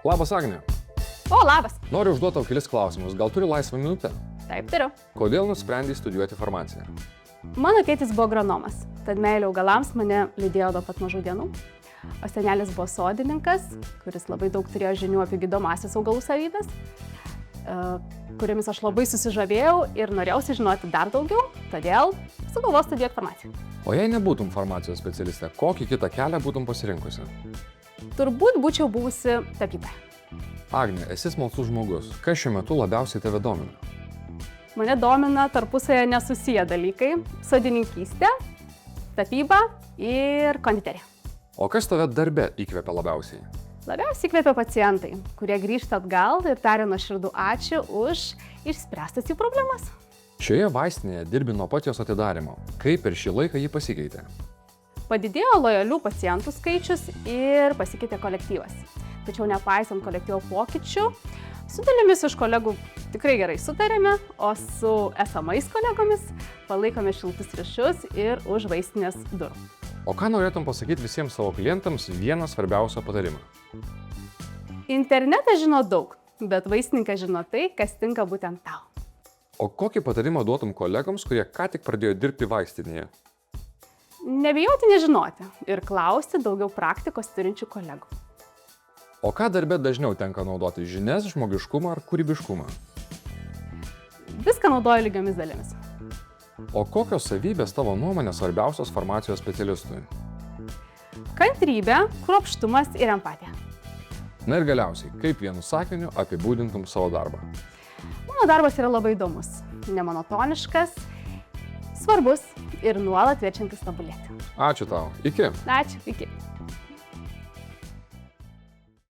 Labas, Agne. O, labas. Noriu užduoti tau kelis klausimus. Gal turi laisvą minutę? Taip, turiu. Kodėl nusprendei studijuoti farmaciją? Mano tėtis buvo agronomas, tad meilė augalams mane lydėjo nuo pat mažų dienų. O senelis buvo sodininkas, kuris labai daug turėjo žinių apie gydomąsias augalų savybės, kuriamis aš labai susižavėjau ir norėjau sužinoti dar daugiau, todėl sugalvojau studijuoti farmaciją. O jei nebūtum farmacijos specialistė, kokį kitą kelią būtum pasirinkusi? Turbūt būčiau buvusi tapytoja. Agne, esi smalsus žmogus. Kas šiuo metu labiausiai tave domina? Mane domina tarpusavėje nesusiję dalykai – sodininkystė, tapyba ir konditerija. O kas tave darbe įkvepia labiausiai? Labiausiai įkvepia pacientai, kurie grįžta atgal ir taria nuoširdų ačiū už išspręstas jų problemas. Šioje vaistinėje dirbi nuo pat jos atidarymo. Kaip per šį laiką ji pasikeitė? Padidėjo lojalių pacientų skaičius ir pasikeitė kolektyvas. Tačiau nepaisant kolektyvo pokyčių, su dalimis iš kolegų tikrai gerai sutarėme, o su esamais kolegomis palaikome šiltus ryšius ir už vaistinės durų. O ką norėtum pasakyti visiems savo klientams vieną svarbiausią patarimą? Internetas žino daug, bet vaistininkas žino tai, kas tinka būtent tau. O kokį patarimą duotum kolegoms, kurie ką tik pradėjo dirbti vaistinėje? Nebijoti nežinoti ir klausti daugiau praktikos turinčių kolegų. O ką darbe dažniau tenka naudoti – žinias, žmogiškumą ar kūrybiškumą? Viską naudoju lygiomis dalimis. O kokios savybės tavo nuomonė svarbiausios farmacijos specialistui? Kantrybė, kruopštumas ir empatija. Na ir galiausiai, kaip vienu sakiniu apibūdintum savo darbą? Mano darbas yra labai įdomus, nemonotoniškas, svarbus ir nuolat kviečiantis tobulėti. Ačiū tau. Iki. Ačiū, iki.